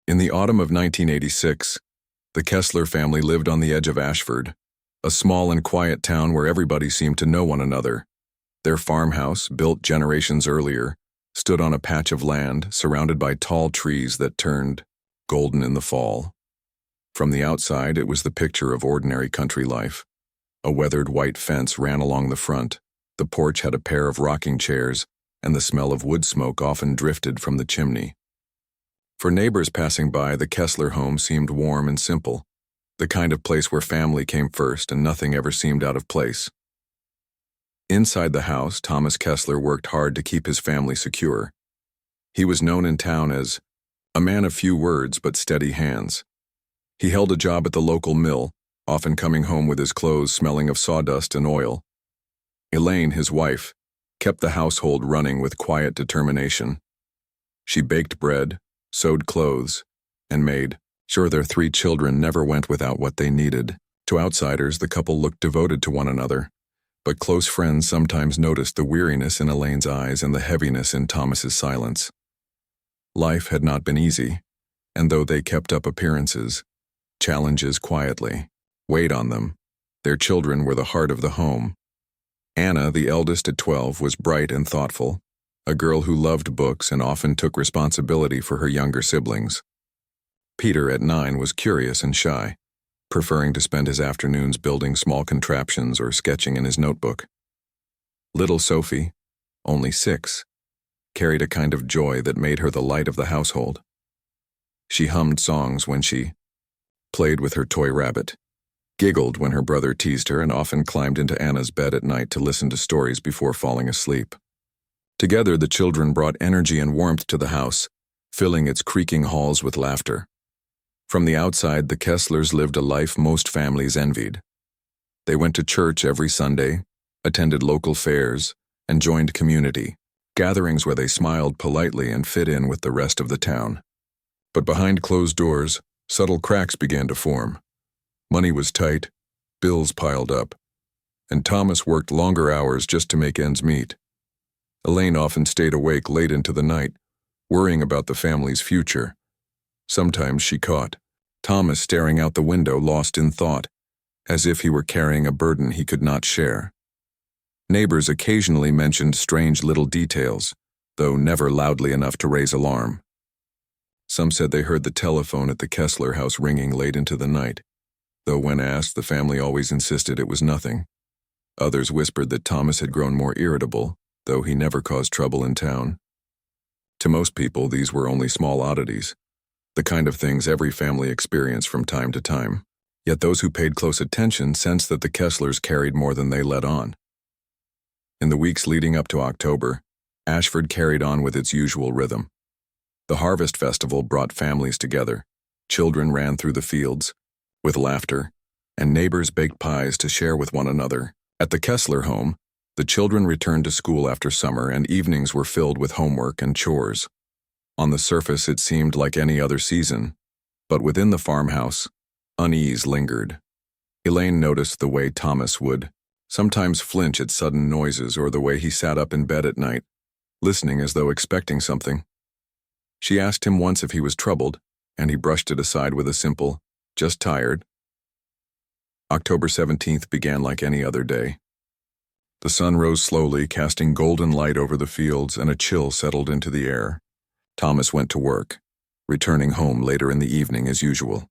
In the autumn of 1986, the Kessler family lived on the edge of Ashford, a small and quiet town where everybody seemed to know one another. Their farmhouse, built generations earlier, stood on a patch of land surrounded by tall trees that turned golden in the fall. From the outside, it was the picture of ordinary country life. A weathered white fence ran along the front, the porch had a pair of rocking chairs, and the smell of wood smoke often drifted from the chimney. For neighbors passing by, the Kessler home seemed warm and simple, the kind of place where family came first and nothing ever seemed out of place. Inside the house, Thomas Kessler worked hard to keep his family secure. He was known in town as a man of few words but steady hands. He held a job at the local mill, often coming home with his clothes smelling of sawdust and oil. Elaine, his wife, kept the household running with quiet determination. She baked bread, sewed clothes, and made sure their 3 children never went without what they needed. To outsiders, the couple looked devoted to one another, but close friends sometimes noticed the weariness in Elaine's eyes and the heaviness in Thomas's silence. Life had not been easy, and though they kept up appearances, challenges quietly weighed on them. Their children were the heart of the home. Anna, the eldest at 12, was bright and thoughtful, a girl who loved books and often took responsibility for her younger siblings. Peter, at 9, was curious and shy, preferring to spend his afternoons building small contraptions or sketching in his notebook. Little Sophie, only 6, carried a kind of joy that made her the light of the household. She hummed songs when she played with her toy rabbit, giggled when her brother teased her, and often climbed into Anna's bed at night to listen to stories before falling asleep. Together, the children brought energy and warmth to the house, filling its creaking halls with laughter. From the outside, the Kesslers lived a life most families envied. They went to church every Sunday, attended local fairs, and joined community gatherings where they smiled politely and fit in with the rest of the town. But behind closed doors, subtle cracks began to form. Money was tight, bills piled up, and Thomas worked longer hours just to make ends meet. Elaine often stayed awake late into the night, worrying about the family's future. Sometimes she caught Thomas staring out the window, lost in thought, as if he were carrying a burden he could not share. Neighbors occasionally mentioned strange little details, though never loudly enough to raise alarm. Some said they heard the telephone at the Kessler house ringing late into the night, though when asked, the family always insisted it was nothing. Others whispered that Thomas had grown more irritable, though he never caused trouble in town. To most people, these were only small oddities, the kind of things every family experienced from time to time. Yet those who paid close attention sensed that the Kesslers carried more than they let on. In the weeks leading up to October, Ashford carried on with its usual rhythm. The harvest festival brought families together. Children ran through the fields with laughter, and neighbors baked pies to share with one another. At the Kessler home, the children returned to school after summer, and evenings were filled with homework and chores. On the surface, it seemed like any other season, but within the farmhouse, unease lingered. Elaine noticed the way Thomas would sometimes flinch at sudden noises, or the way he sat up in bed at night, listening as though expecting something. She asked him once if he was troubled, and he brushed it aside with a simple, "Just tired." October 17th began like any other day. The sun rose slowly, casting golden light over the fields, and a chill settled into the air. Thomas went to work, returning home later in the evening as usual.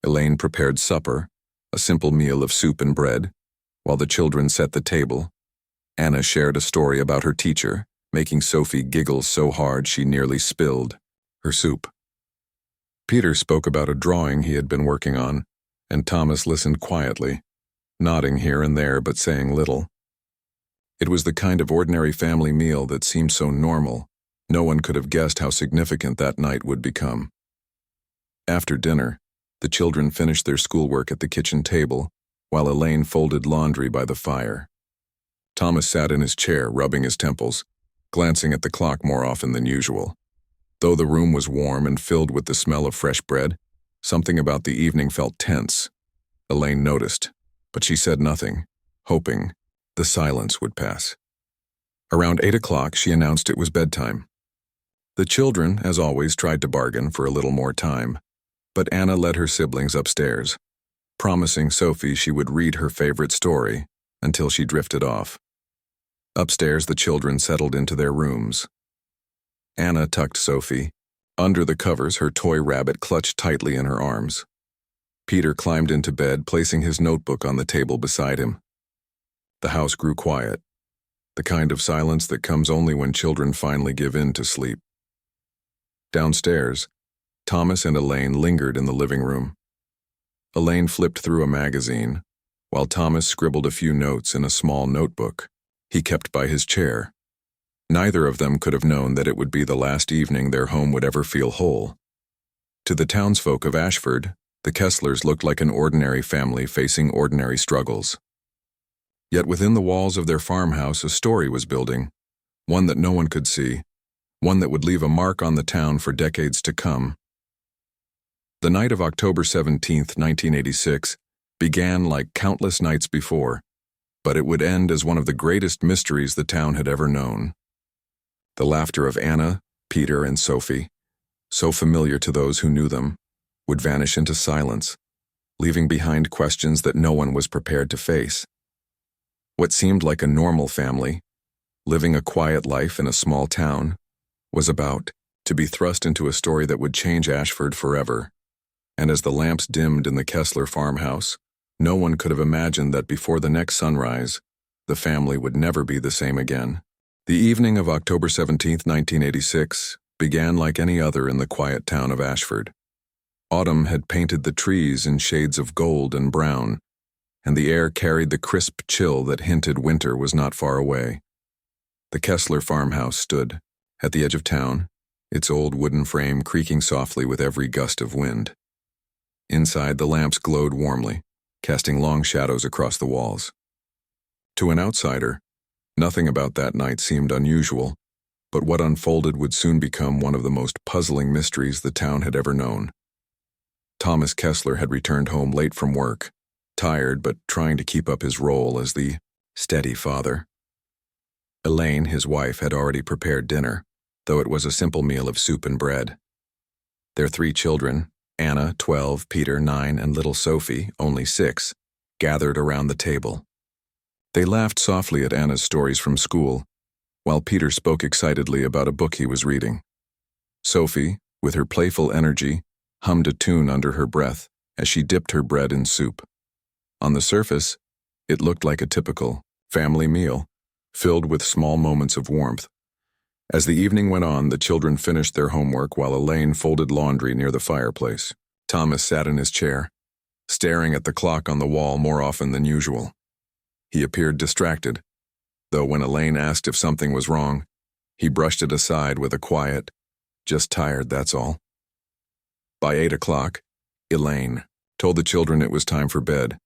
Elaine prepared supper, a simple meal of soup and bread, while the children set the table. Anna shared a story about her teacher, making Sophie giggle so hard she nearly spilled her soup. Peter spoke about a drawing he had been working on, and Thomas listened quietly, nodding here and there but saying little. It was the kind of ordinary family meal that seemed so normal, no one could have guessed how significant that night would become. After dinner, the children finished their schoolwork at the kitchen table, while Elaine folded laundry by the fire. Thomas sat in his chair, rubbing his temples, glancing at the clock more often than usual. Though the room was warm and filled with the smell of fresh bread, something about the evening felt tense. Elaine noticed, but she said nothing, hoping the silence would pass. Around 8 o'clock, she announced it was bedtime. The children, as always, tried to bargain for a little more time, but Anna led her siblings upstairs, promising Sophie she would read her favorite story until she drifted off. Upstairs, the children settled into their rooms. Anna tucked Sophie. Under the covers, her toy rabbit clutched tightly in her arms. Peter climbed into bed, placing his notebook on the table beside him. The house grew quiet, the kind of silence that comes only when children finally give in to sleep. Downstairs, Thomas and Elaine lingered in the living room. Elaine flipped through a magazine, while Thomas scribbled a few notes in a small notebook he kept by his chair. Neither of them could have known that it would be the last evening their home would ever feel whole. To the townsfolk of Ashford, the Kesslers looked like an ordinary family facing ordinary struggles. Yet within the walls of their farmhouse, a story was building, one that no one could see, one that would leave a mark on the town for decades to come. The night of October 17, 1986, began like countless nights before, but it would end as one of the greatest mysteries the town had ever known. The laughter of Anna, Peter, and Sophie, so familiar to those who knew them, would vanish into silence, leaving behind questions that no one was prepared to face. What seemed like a normal family, living a quiet life in a small town, was about to be thrust into a story that would change Ashford forever. And as the lamps dimmed in the Kessler farmhouse, no one could have imagined that before the next sunrise, the family would never be the same again. The evening of October 17, 1986, began like any other in the quiet town of Ashford. Autumn had painted the trees in shades of gold and brown, and the air carried the crisp chill that hinted winter was not far away. The Kessler farmhouse stood at the edge of town, its old wooden frame creaking softly with every gust of wind. Inside, the lamps glowed warmly, casting long shadows across the walls. To an outsider, nothing about that night seemed unusual, but what unfolded would soon become one of the most puzzling mysteries the town had ever known. Thomas Kessler had returned home late from work, tired but trying to keep up his role as the steady father. Elaine, his wife, had already prepared dinner, though it was a simple meal of soup and bread. Their 3 children, Anna, 12, Peter, 9, and little Sophie, only 6, gathered around the table. They laughed softly at Anna's stories from school, while Peter spoke excitedly about a book he was reading. Sophie, with her playful energy, hummed a tune under her breath as she dipped her bread in soup. On the surface, it looked like a typical family meal, filled with small moments of warmth. As the evening went on, the children finished their homework while Elaine folded laundry near the fireplace. Thomas sat in his chair, staring at the clock on the wall more often than usual. He appeared distracted, though when Elaine asked if something was wrong, he brushed it aside with a quiet, "Just tired, that's all." By 8 o'clock, Elaine told the children it was time for bed.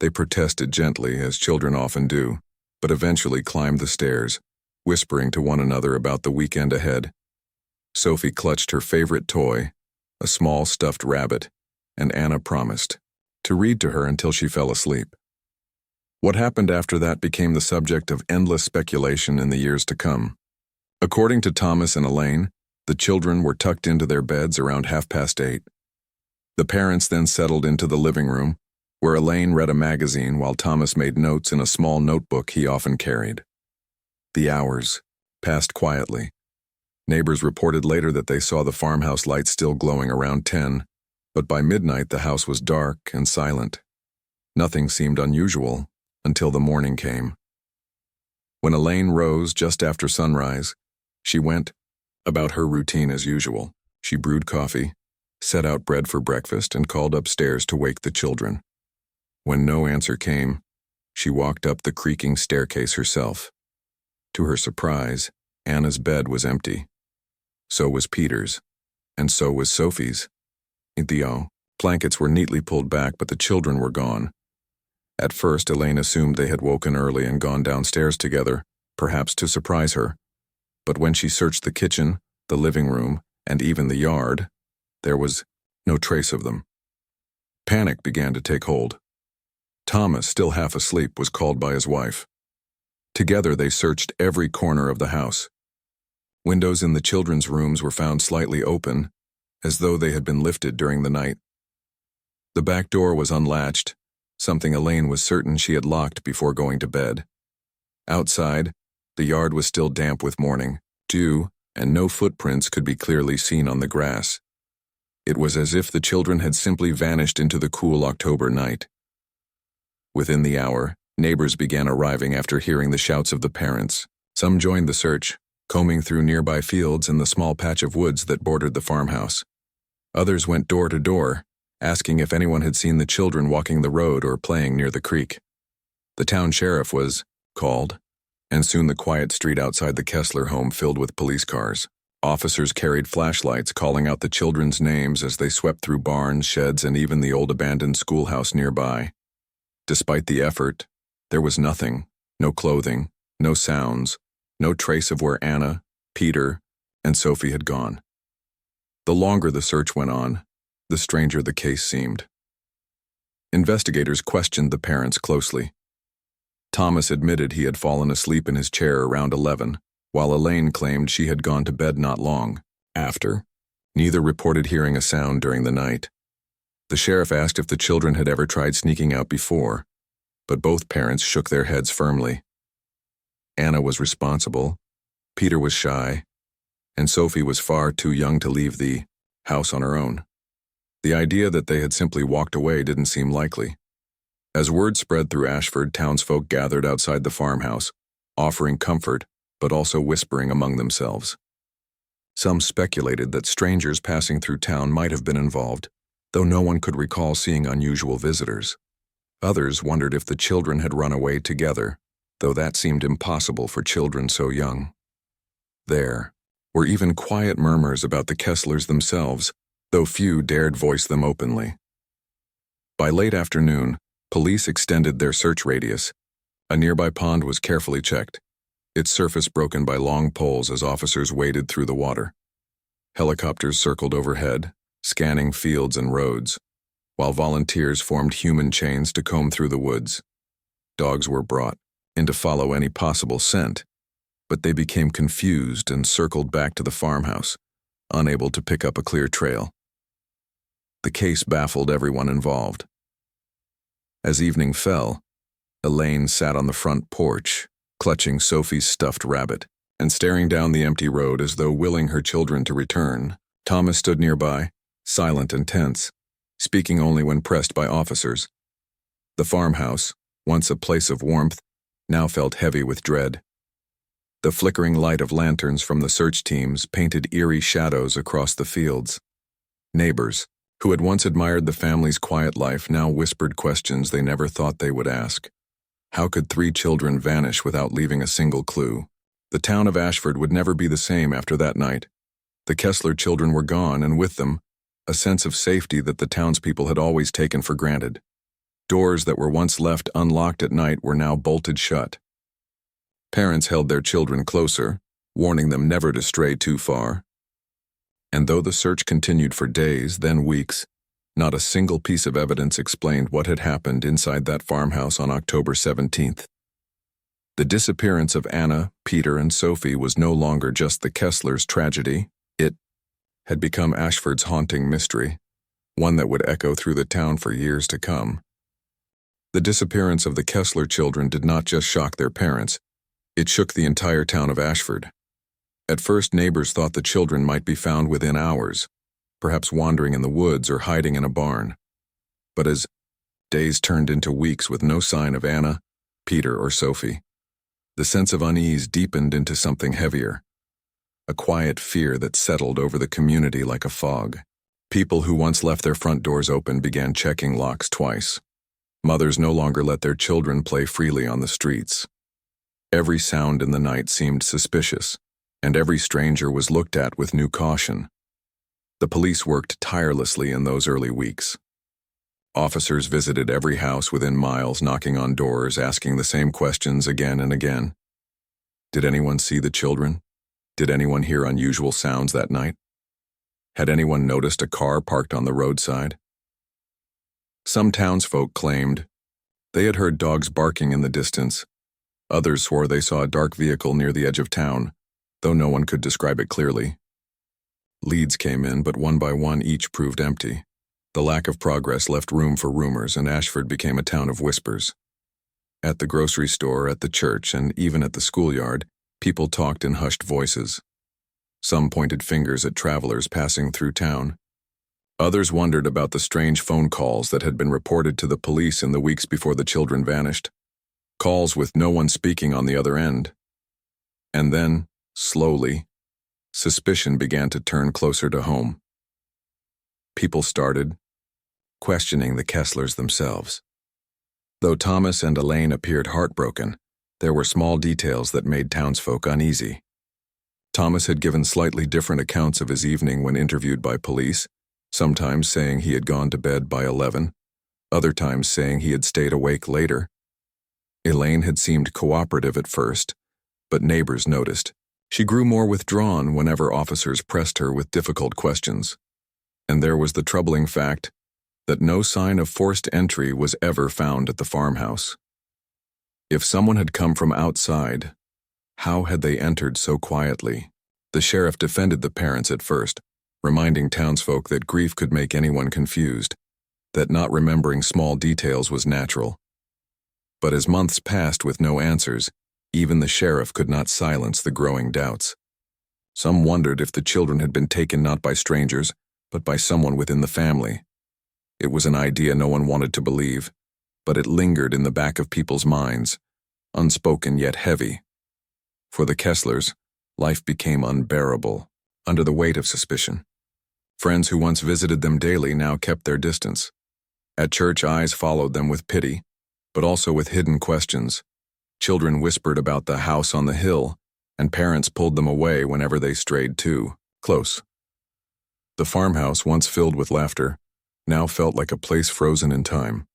They protested gently, as children often do, but eventually climbed the stairs, whispering to one another about the weekend ahead. Sophie clutched her favorite toy, a small stuffed rabbit, and Anna promised to read to her until she fell asleep. What happened after that became the subject of endless speculation in the years to come. According to Thomas and Elaine, the children were tucked into their beds around 8:30. The parents then settled into the living room, where Elaine read a magazine while Thomas made notes in a small notebook he often carried. The hours passed quietly. Neighbors reported later that they saw the farmhouse lights still glowing around 10, but by midnight the house was dark and silent. Nothing seemed unusual until the morning came. When Elaine rose just after sunrise, she went about her routine as usual. She brewed coffee, set out bread for breakfast, and called upstairs to wake the children. When no answer came, she walked up the creaking staircase herself. To her surprise, Anna's bed was empty. So was Peter's, and so was Sophie's. The blankets were neatly pulled back, but the children were gone. At first, Elaine assumed they had woken early and gone downstairs together, perhaps to surprise her. But when she searched the kitchen, the living room, and even the yard, there was no trace of them. Panic began to take hold. Thomas, still half asleep, was called by his wife. Together they searched every corner of the house. Windows in the children's rooms were found slightly open, as though they had been lifted during the night. The back door was unlatched, something Elaine was certain she had locked before going to bed. Outside, the yard was still damp with morning dew, and no footprints could be clearly seen on the grass. It was as if the children had simply vanished into the cool October night. Within the hour, neighbors began arriving after hearing the shouts of the parents. Some joined the search, combing through nearby fields and the small patch of woods that bordered the farmhouse. Others went door to door, asking if anyone had seen the children walking the road or playing near the creek. The town sheriff was called, and soon the quiet street outside the Kessler home filled with police cars. Officers carried flashlights calling out the children's names as they swept through barns, sheds, and even the old abandoned schoolhouse nearby. Despite the effort, there was nothing, no clothing, no sounds, no trace of where Anna, Peter, and Sophie had gone. The longer the search went on, the stranger the case seemed. Investigators questioned the parents closely. Thomas admitted he had fallen asleep in his chair around 11, while Elaine claimed she had gone to bed not long after. Neither reported hearing a sound during the night. The sheriff asked if the children had ever tried sneaking out before, but both parents shook their heads firmly. Anna was responsible, Peter was shy, and Sophie was far too young to leave the house on her own. The idea that they had simply walked away didn't seem likely. As word spread through Ashford, townsfolk gathered outside the farmhouse, offering comfort, but also whispering among themselves. Some speculated that strangers passing through town might have been involved, though no one could recall seeing unusual visitors. Others wondered if the children had run away together, though that seemed impossible for children so young. There were even quiet murmurs about the Kesslers themselves, though few dared voice them openly. By late afternoon, police extended their search radius. A nearby pond was carefully checked, its surface broken by long poles as officers waded through the water. Helicopters circled overhead, scanning fields and roads, while volunteers formed human chains to comb through the woods. Dogs were brought in to follow any possible scent, but they became confused and circled back to the farmhouse, unable to pick up a clear trail. The case baffled everyone involved. As evening fell, Elaine sat on the front porch, clutching Sophie's stuffed rabbit, and staring down the empty road as though willing her children to return. Thomas stood nearby, silent and tense, speaking only when pressed by officers. The farmhouse, once a place of warmth, now felt heavy with dread. The flickering light of lanterns from the search teams painted eerie shadows across the fields. Neighbors, who had once admired the family's quiet life, now whispered questions they never thought they would ask. How could 3 children vanish without leaving a single clue? The town of Ashford would never be the same after that night. The Kessler children were gone, and with them, a sense of safety that the townspeople had always taken for granted. Doors that were once left unlocked at night were now bolted shut. Parents held their children closer, warning them never to stray too far. And though the search continued for days, then weeks, not a single piece of evidence explained what had happened inside that farmhouse on October 17th. The disappearance of Anna, Peter, and Sophie was no longer just the Kesslers' tragedy. It had become Ashford's haunting mystery, one that would echo through the town for years to come. The disappearance of the Kessler children did not just shock their parents, it shook the entire town of Ashford. At first, neighbors thought the children might be found within hours, perhaps wandering in the woods or hiding in a barn. But as days turned into weeks with no sign of Anna, Peter, or Sophie, the sense of unease deepened into something heavier, a quiet fear that settled over the community like a fog. People who once left their front doors open began checking locks twice. Mothers no longer let their children play freely on the streets. Every sound in the night seemed suspicious, and every stranger was looked at with new caution. The police worked tirelessly in those early weeks. Officers visited every house within miles, knocking on doors, asking the same questions again and again. Did anyone see the children? Did anyone hear unusual sounds that night? Had anyone noticed a car parked on the roadside? Some townsfolk claimed they had heard dogs barking in the distance. Others swore they saw a dark vehicle near the edge of town, though no one could describe it clearly. Leads came in, but one by one each proved empty. The lack of progress left room for rumors, and Ashford became a town of whispers. At the grocery store, at the church, and even at the schoolyard, people talked in hushed voices. Some pointed fingers at travelers passing through town. Others wondered about the strange phone calls that had been reported to the police in the weeks before the children vanished. Calls with no one speaking on the other end. And then, slowly, suspicion began to turn closer to home. People started questioning the Kesslers themselves. Though Thomas and Elaine appeared heartbroken, there were small details that made townsfolk uneasy. Thomas had given slightly different accounts of his evening when interviewed by police, sometimes saying he had gone to bed by 11, other times saying he had stayed awake later. Elaine had seemed cooperative at first, but neighbors noticed. She grew more withdrawn whenever officers pressed her with difficult questions. And there was the troubling fact that no sign of forced entry was ever found at the farmhouse. If someone had come from outside, how had they entered so quietly? The sheriff defended the parents at first, reminding townsfolk that grief could make anyone confused, that not remembering small details was natural. But as months passed with no answers, even the sheriff could not silence the growing doubts. Some wondered if the children had been taken not by strangers, but by someone within the family. It was an idea no one wanted to believe, but it lingered in the back of people's minds, unspoken yet heavy. For the Kesslers, life became unbearable, under the weight of suspicion. Friends who once visited them daily now kept their distance. At church, eyes followed them with pity, but also with hidden questions. Children whispered about the house on the hill, and parents pulled them away whenever they strayed too close. The farmhouse, once filled with laughter, now felt like a place frozen in time.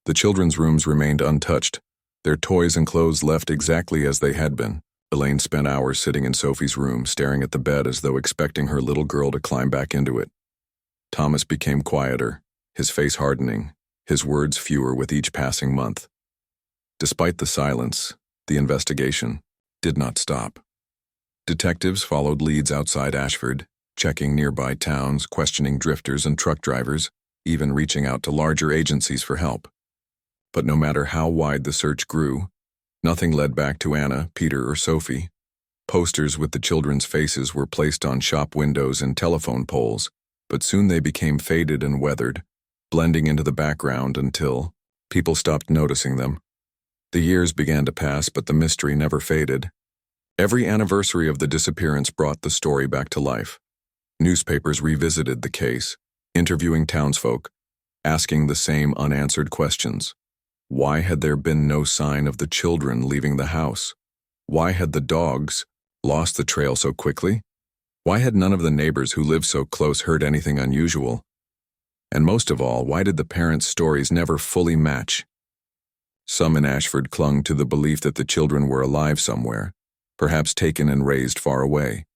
The children's rooms remained untouched, their toys and clothes left exactly as they had been. Elaine spent hours sitting in Sophie's room, staring at the bed as though expecting her little girl to climb back into it. Thomas became quieter, his face hardening, his words fewer with each passing month. Despite the silence, the investigation did not stop. Detectives followed leads outside Ashford, checking nearby towns, questioning drifters and truck drivers, even reaching out to larger agencies for help. But no matter how wide the search grew, nothing led back to Anna, Peter, or Sophie. Posters with the children's faces were placed on shop windows and telephone poles, but soon they became faded and weathered, blending into the background until people stopped noticing them. The years began to pass, but the mystery never faded. Every anniversary of the disappearance brought the story back to life. Newspapers revisited the case, interviewing townsfolk, asking the same unanswered questions. Why had there been no sign of the children leaving the house? Why had the dogs lost the trail so quickly? Why had none of the neighbors who lived so close heard anything unusual? And most of all, why did the parents' stories never fully match? Some in Ashford clung to the belief that the children were alive somewhere, perhaps taken and raised far away.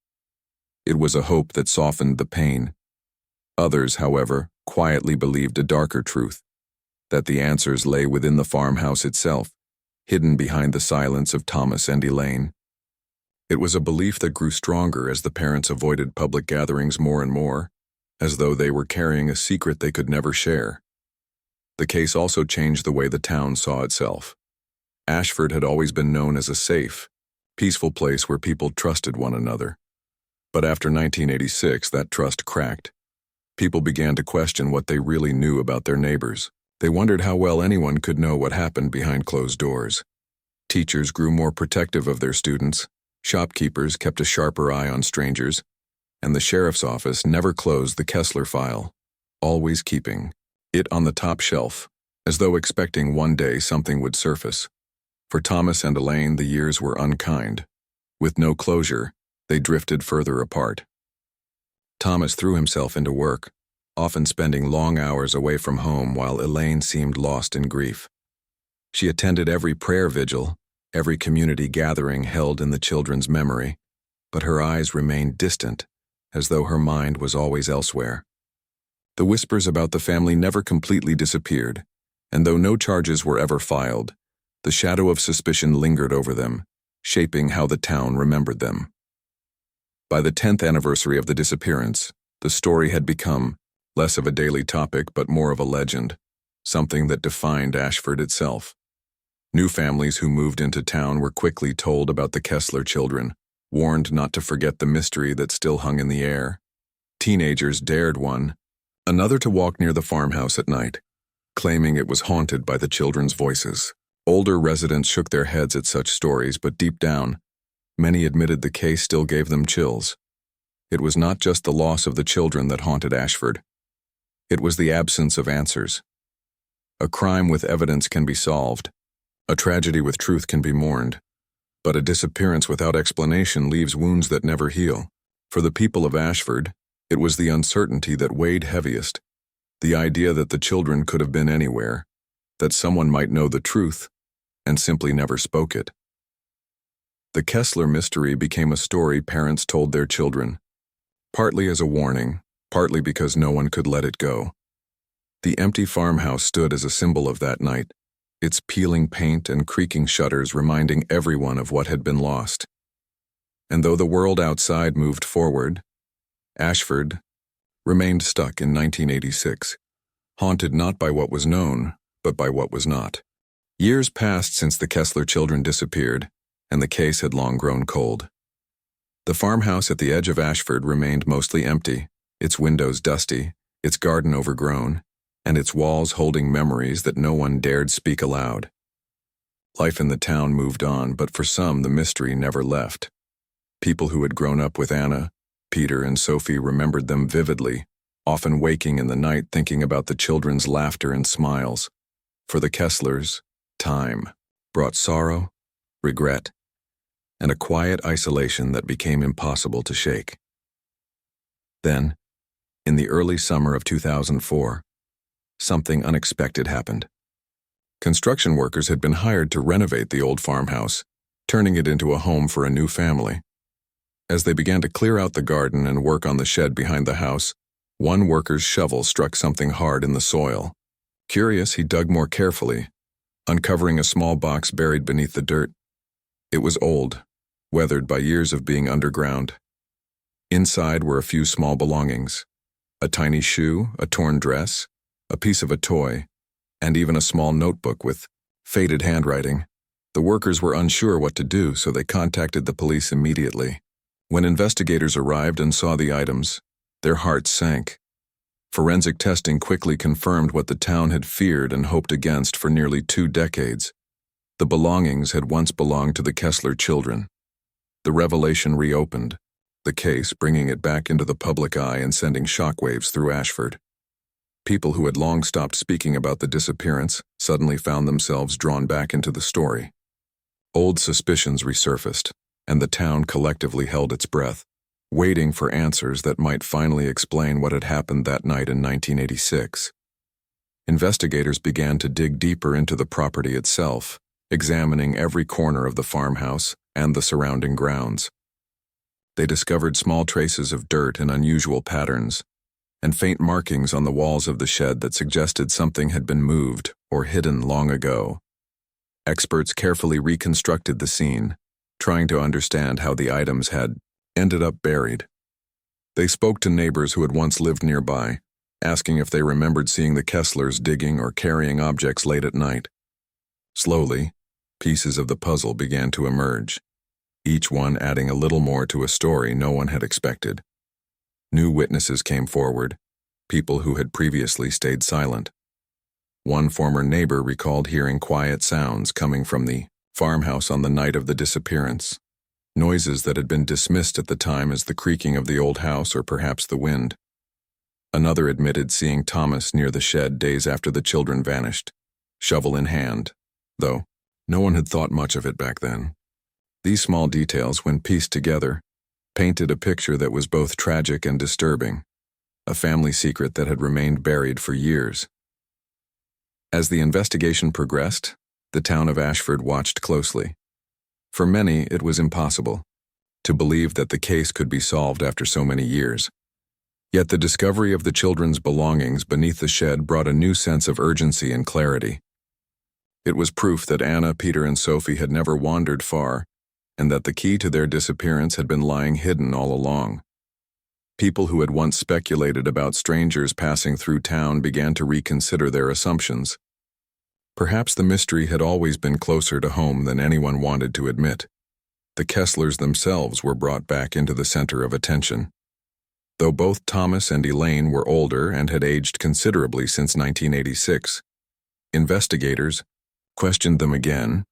It was a hope that softened the pain. Others, however, quietly believed a darker truth, that the answers lay within the farmhouse itself, hidden behind the silence of Thomas and Elaine. It was a belief that grew stronger as the parents avoided public gatherings more and more, as though they were carrying a secret they could never share. The case also changed the way the town saw itself. Ashford had always been known as a safe, peaceful place where people trusted one another. But after 1986, that trust cracked. People began to question what they really knew about their neighbors. They wondered how well anyone could know what happened behind closed doors. Teachers grew more protective of their students, shopkeepers kept a sharper eye on strangers, and the sheriff's office never closed the Kessler file, always keeping it on the top shelf, as though expecting one day something would surface. For Thomas and Elaine, the years were unkind. With no closure, they drifted further apart. Thomas threw himself into work, often spending long hours away from home while Elaine seemed lost in grief. She attended every prayer vigil, every community gathering held in the children's memory, but her eyes remained distant, as though her mind was always elsewhere. The whispers about the family never completely disappeared, and though no charges were ever filed, the shadow of suspicion lingered over them, shaping how the town remembered them. By the 10th anniversary of the disappearance, the story had become less of a daily topic but more of a legend, something that defined Ashford itself. New families who moved into town were quickly told about the Kessler children, warned not to forget the mystery that still hung in the air. Teenagers dared another to walk near the farmhouse at night, claiming it was haunted by the children's voices. Older residents shook their heads at such stories, but deep down, many admitted the case still gave them chills. It was not just the loss of the children that haunted Ashford. It was the absence of answers. A crime with evidence can be solved. A tragedy with truth can be mourned. But a disappearance without explanation leaves wounds that never heal. For the people of Ashford, it was the uncertainty that weighed heaviest. The idea that the children could have been anywhere, that someone might know the truth, and simply never spoke it. The Kessler mystery became a story parents told their children, partly as a warning, partly because no one could let it go. The empty farmhouse stood as a symbol of that night, its peeling paint and creaking shutters reminding everyone of what had been lost. And though the world outside moved forward, Ashford remained stuck in 1986, haunted not by what was known, but by what was not. Years passed since the Kessler children disappeared, and the case had long grown cold. The farmhouse at the edge of Ashford remained mostly empty, its windows dusty, its garden overgrown, and its walls holding memories that no one dared speak aloud. Life in the town moved on, but for some the mystery never left. People who had grown up with Anna, Peter, and Sophie remembered them vividly, often waking in the night thinking about the children's laughter and smiles. For the Kesslers, time brought sorrow, regret, and a quiet isolation that became impossible to shake. Then, in the early summer of 2004, something unexpected happened. Construction workers had been hired to renovate the old farmhouse, turning it into a home for a new family. As they began to clear out the garden and work on the shed behind the house, one worker's shovel struck something hard in the soil. Curious, he dug more carefully, uncovering a small box buried beneath the dirt. It was old, weathered by years of being underground. Inside were a few small belongings: a tiny shoe, a torn dress, a piece of a toy, and even a small notebook with faded handwriting. The workers were unsure what to do, so they contacted the police immediately. When investigators arrived and saw the items, their hearts sank. Forensic testing quickly confirmed what the town had feared and hoped against for nearly 2 decades. The belongings had once belonged to the Kessler children. The revelation reopened the case, bringing it back into the public eye and sending shockwaves through Ashford. People who had long stopped speaking about the disappearance suddenly found themselves drawn back into the story. Old suspicions resurfaced, and the town collectively held its breath, waiting for answers that might finally explain what had happened that night in 1986. Investigators began to dig deeper into the property itself, examining every corner of the farmhouse and the surrounding grounds. They discovered small traces of dirt and unusual patterns, and faint markings on the walls of the shed that suggested something had been moved or hidden long ago. Experts carefully reconstructed the scene, trying to understand how the items had ended up buried. They spoke to neighbors who had once lived nearby, asking if they remembered seeing the Kesslers digging or carrying objects late at night. Slowly, pieces of the puzzle began to emerge, each one adding a little more to a story no one had expected. New witnesses came forward, people who had previously stayed silent. One former neighbor recalled hearing quiet sounds coming from the farmhouse on the night of the disappearance, noises that had been dismissed at the time as the creaking of the old house or perhaps the wind. Another admitted seeing Thomas near the shed days after the children vanished, shovel in hand, though no one had thought much of it back then. These small details, when pieced together, painted a picture that was both tragic and disturbing, a family secret that had remained buried for years. As the investigation progressed, the town of Ashford watched closely. For many, it was impossible to believe that the case could be solved after so many years. Yet the discovery of the children's belongings beneath the shed brought a new sense of urgency and clarity. It was proof that Anna, Peter, and Sophie had never wandered far, and that the key to their disappearance had been lying hidden all along. People who had once speculated about strangers passing through town began to reconsider their assumptions. Perhaps the mystery had always been closer to home than anyone wanted to admit. The Kesslers themselves were brought back into the center of attention. Though both Thomas and Elaine were older and had aged considerably since 1986, investigators questioned them again,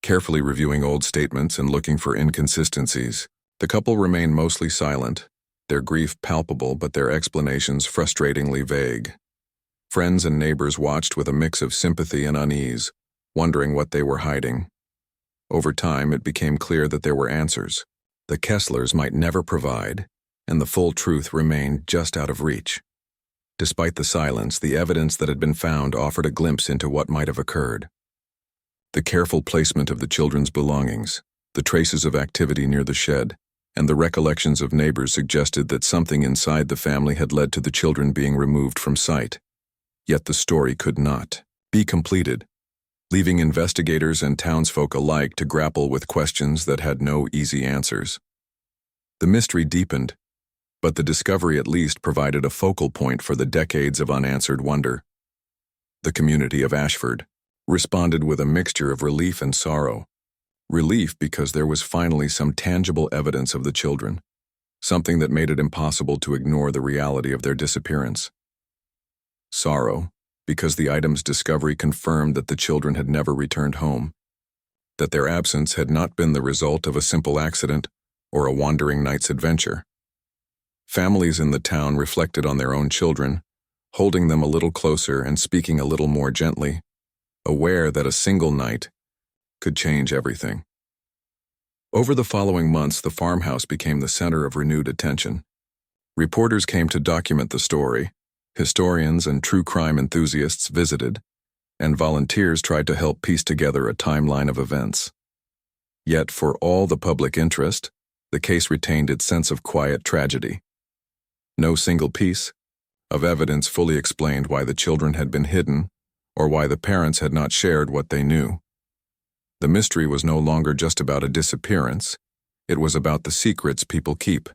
carefully reviewing old statements and looking for inconsistencies. The couple remained mostly silent, their grief palpable but their explanations frustratingly vague. Friends and neighbors watched with a mix of sympathy and unease, wondering what they were hiding. Over time, it became clear that there were answers the Kesslers might never provide, and the full truth remained just out of reach. Despite the silence, the evidence that had been found offered a glimpse into what might have occurred. The careful placement of the children's belongings, the traces of activity near the shed, and the recollections of neighbors suggested that something inside the family had led to the children being removed from sight. Yet the story could not be completed, leaving investigators and townsfolk alike to grapple with questions that had no easy answers. The mystery deepened, but the discovery at least provided a focal point for the decades of unanswered wonder. The community of Ashford responded with a mixture of relief and sorrow. Relief because there was finally some tangible evidence of the children, something that made it impossible to ignore the reality of their disappearance. Sorrow because the item's discovery confirmed that the children had never returned home, that their absence had not been the result of a simple accident or a wandering night's adventure. Families in the town reflected on their own children, holding them a little closer and speaking a little more gently, aware that a single night could change everything. Over the following months, the farmhouse became the center of renewed attention. Reporters came to document the story, historians and true crime enthusiasts visited, and volunteers tried to help piece together a timeline of events. Yet, for all the public interest, the case retained its sense of quiet tragedy. No single piece of evidence fully explained why the children had been hidden or why the parents had not shared what they knew. The mystery was no longer just about a disappearance, it was about the secrets people keep,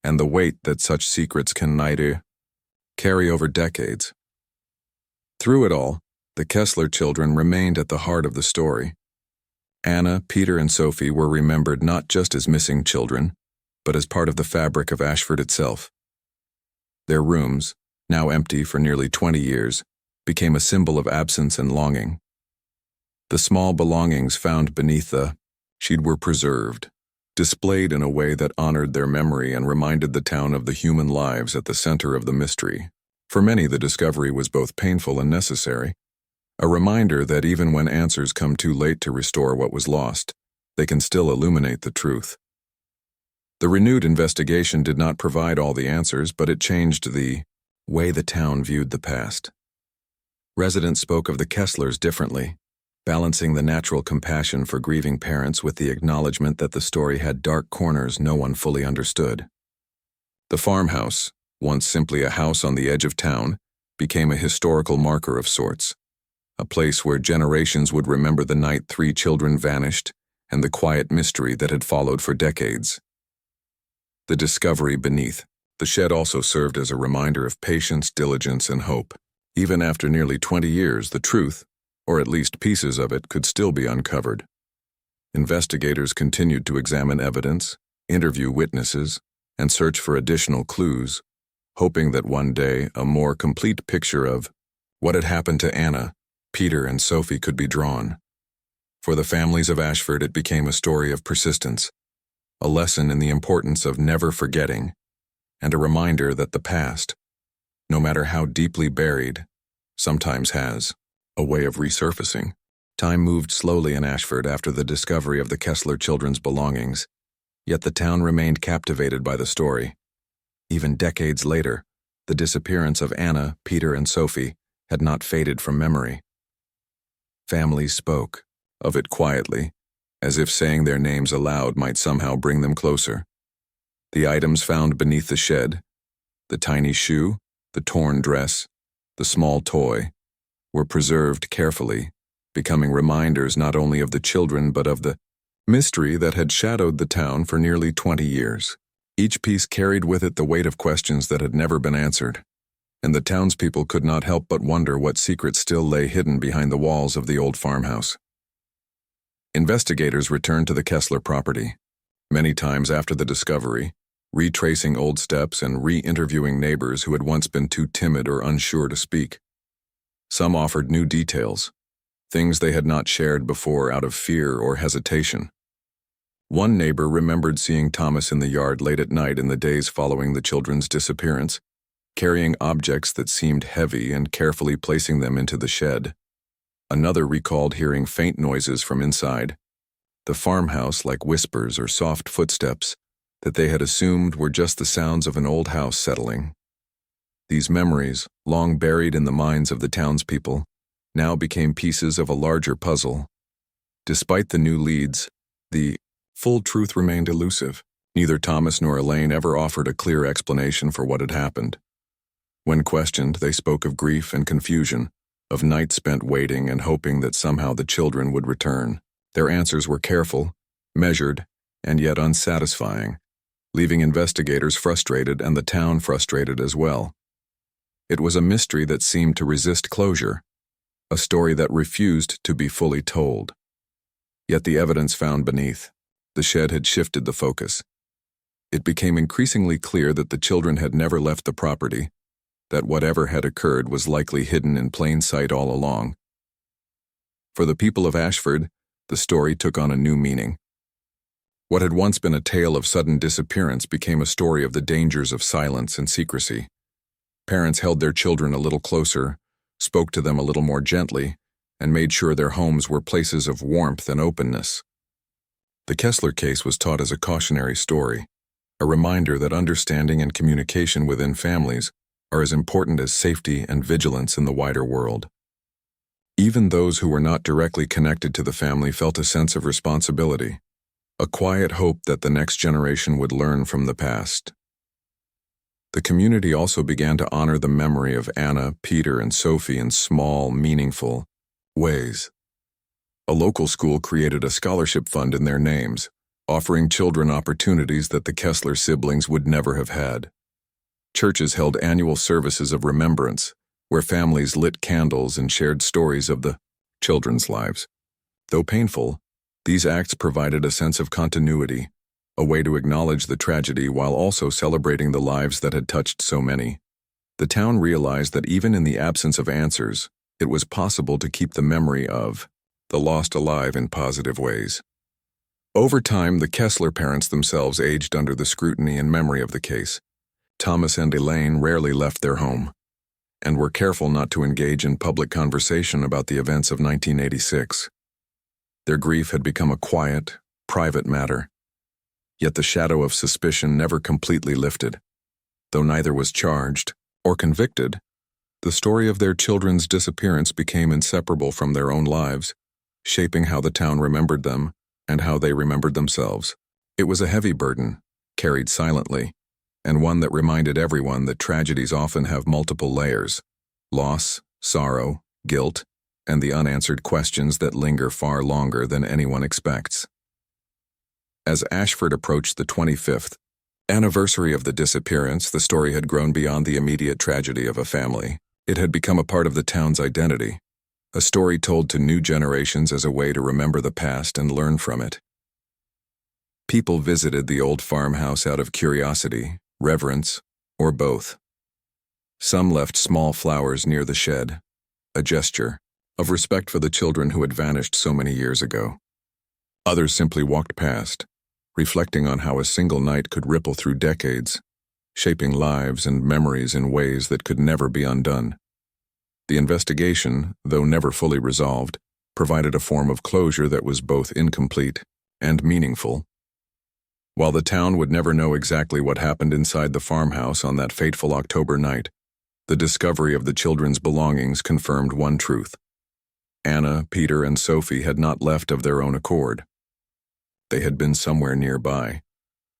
and the weight that such secrets can carry over decades. Through it all, the Kessler children remained at the heart of the story. Anna, Peter, and Sophie were remembered not just as missing children, but as part of the fabric of Ashford itself. Their rooms, now empty for nearly 20 years, became a symbol of absence and longing. The small belongings found beneath the shed were preserved, displayed in a way that honored their memory and reminded the town of the human lives at the center of the mystery. For many, the discovery was both painful and necessary, a reminder that even when answers come too late to restore what was lost, they can still illuminate the truth. The renewed investigation did not provide all the answers, but it changed the way the town viewed the past. Residents spoke of the Kesslers differently, balancing the natural compassion for grieving parents with the acknowledgement that the story had dark corners no one fully understood. The farmhouse, once simply a house on the edge of town, became a historical marker of sorts, a place where generations would remember the night 3 children vanished and the quiet mystery that had followed for decades. The discovery beneath the shed also served as a reminder of patience, diligence, and hope. Even after nearly 20 years, the truth, or at least pieces of it, could still be uncovered. Investigators continued to examine evidence, interview witnesses, and search for additional clues, hoping that one day a more complete picture of what had happened to Anna, Peter, and Sophie could be drawn. For the families of Ashford, it became a story of persistence, a lesson in the importance of never forgetting, and a reminder that the past, no matter how deeply buried, sometimes has a way of resurfacing. Time moved slowly in Ashford after the discovery of the Kessler children's belongings, yet the town remained captivated by the story. Even decades later, the disappearance of Anna, Peter, and Sophie had not faded from memory. Families spoke of it quietly, as if saying their names aloud might somehow bring them closer. The items found beneath the shed, the tiny shoe, the torn dress, the small toy, were preserved carefully, becoming reminders not only of the children but of the Mystery that had shadowed the town for nearly 20 years. Each piece carried with it the weight of questions that had never been answered, and the townspeople could not help but wonder what secrets still lay hidden behind the walls of the old farmhouse. Investigators returned to the Kessler property, many times after the discovery, retracing old steps and re-interviewing neighbors who had once been too timid or unsure to speak. Some offered new details, things they had not shared before out of fear or hesitation. One neighbor remembered seeing Thomas in the yard late at night in the days following the children's disappearance, carrying objects that seemed heavy and carefully placing them into the shed. Another recalled hearing faint noises from inside the farmhouse, like whispers or soft footsteps that they had assumed were just the sounds of an old house settling. These memories, long buried in the minds of the townspeople, now became pieces of a larger puzzle. Despite the new leads, the full truth remained elusive. Neither Thomas nor Elaine ever offered a clear explanation for what had happened. When questioned, they spoke of grief and confusion, of nights spent waiting and hoping that somehow the children would return. Their answers were careful, measured, and yet unsatisfying, leaving investigators frustrated and the town frustrated as well. It was a mystery that seemed to resist closure, a story that refused to be fully told. Yet the evidence found beneath the shed had shifted the focus. It became increasingly clear that the children had never left the property, that whatever had occurred was likely hidden in plain sight all along. For the people of Ashford, the story took on a new meaning. What had once been a tale of sudden disappearance became a story of the dangers of silence and secrecy. Parents held their children a little closer, spoke to them a little more gently, and made sure their homes were places of warmth and openness. The Kessler case was taught as a cautionary story, a reminder that understanding and communication within families are as important as safety and vigilance in the wider world. Even those who were not directly connected to the family felt a sense of responsibility, a quiet hope that the next generation would learn from the past. The community also began to honor the memory of Anna, Peter, and Sophie in small, meaningful ways. A local school created a scholarship fund in their names, offering children opportunities that the Kessler siblings would never have had. Churches held annual services of remembrance, where families lit candles and shared stories of the children's lives. Though painful, these acts provided a sense of continuity, a way to acknowledge the tragedy while also celebrating the lives that had touched so many. The town realized that even in the absence of answers, it was possible to keep the memory of the lost alive in positive ways. Over time, the Kessler parents themselves aged under the scrutiny and memory of the case. Thomas and Elaine rarely left their home, and were careful not to engage in public conversation about the events of 1986. Their grief had become a quiet, private matter, yet the shadow of suspicion never completely lifted. Though neither was charged or convicted, the story of their children's disappearance became inseparable from their own lives, shaping how the town remembered them and how they remembered themselves. It was a heavy burden, carried silently, and one that reminded everyone that tragedies often have multiple layers: loss, sorrow, guilt, and the unanswered questions that linger far longer than anyone expects. As Ashford approached the 25th anniversary of the disappearance, the story had grown beyond the immediate tragedy of a family. It had become a part of the town's identity, a story told to new generations as a way to remember the past and learn from it. People visited the old farmhouse out of curiosity, reverence, or both. Some left small flowers near the shed, a gesture of respect for the children who had vanished so many years ago. Others simply walked past, reflecting on how a single night could ripple through decades, shaping lives and memories in ways that could never be undone. The investigation, though never fully resolved, provided a form of closure that was both incomplete and meaningful. While the town would never know exactly what happened inside the farmhouse on that fateful October night, the discovery of the children's belongings confirmed one truth: Anna, Peter, and Sophie had not left of their own accord. They had been somewhere nearby,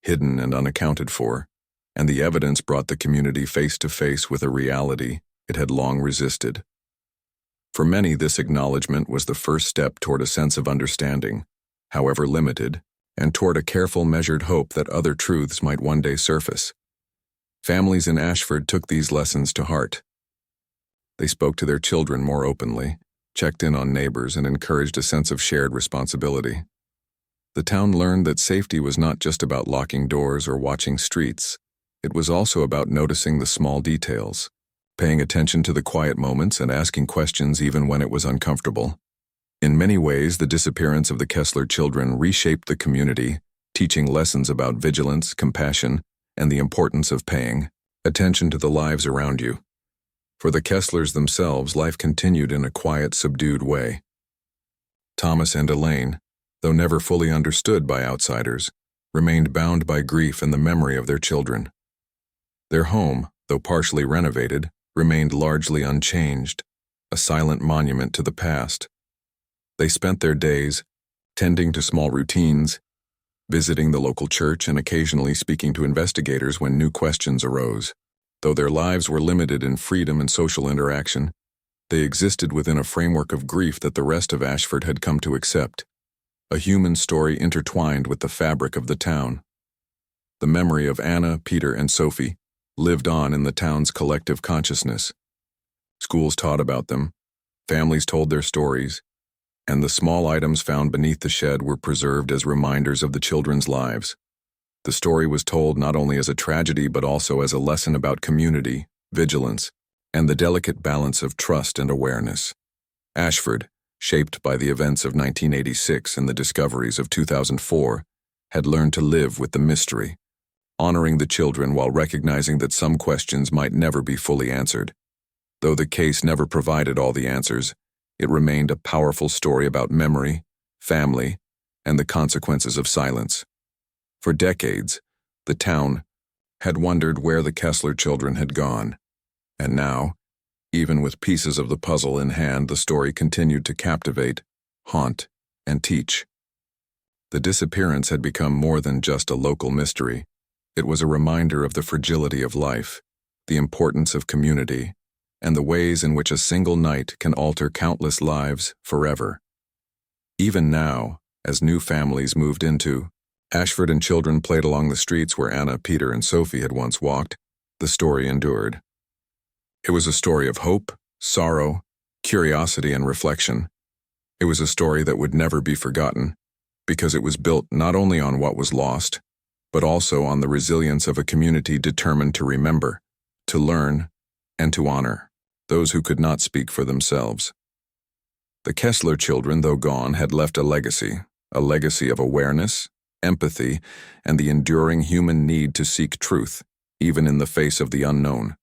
hidden and unaccounted for, and the evidence brought the community face to face with a reality it had long resisted. For many, this acknowledgement was the first step toward a sense of understanding, however limited, and toward a careful, measured hope that other truths might one day surface. Families in Ashford took these lessons to heart. They spoke to their children more openly, checked in on neighbors, and encouraged a sense of shared responsibility. The town learned that safety was not just about locking doors or watching streets. It was also about noticing the small details, paying attention to the quiet moments and asking questions even when it was uncomfortable. In many ways, the disappearance of the Kessler children reshaped the community, teaching lessons about vigilance, compassion, and the importance of paying attention to the lives around you. For the Kesslers themselves, life continued in a quiet, subdued way. Thomas and Elaine, though never fully understood by outsiders, remained bound by grief and the memory of their children. Their home, though partially renovated, remained largely unchanged, a silent monument to the past. They spent their days tending to small routines, visiting the local church, and occasionally speaking to investigators when new questions arose. Though their lives were limited in freedom and social interaction, they existed within a framework of grief that the rest of Ashford had come to accept, a human story intertwined with the fabric of the town. The memory of Anna, Peter, and Sophie lived on in the town's collective consciousness. Schools taught about them, families told their stories, and the small items found beneath the shed were preserved as reminders of the children's lives. The story was told not only as a tragedy but also as a lesson about community, vigilance, and the delicate balance of trust and awareness. Ashford, shaped by the events of 1986 and the discoveries of 2004, had learned to live with the mystery, honoring the children while recognizing that some questions might never be fully answered. Though the case never provided all the answers, it remained a powerful story about memory, family, and the consequences of silence. For decades, the town had wondered where the Kessler children had gone, and now, even with pieces of the puzzle in hand, the story continued to captivate, haunt, and teach. The disappearance had become more than just a local mystery. It was a reminder of the fragility of life, the importance of community, and the ways in which a single night can alter countless lives forever. Even now, as new families moved into Ashford and children played along the streets where Anna, Peter, and Sophie had once walked, the story endured. It was a story of hope, sorrow, curiosity, and reflection. It was a story that would never be forgotten, because it was built not only on what was lost, but also on the resilience of a community determined to remember, to learn, and to honor those who could not speak for themselves. The Kessler children, though gone, had left a legacy of awareness, empathy, and the enduring human need to seek truth, even in the face of the unknown.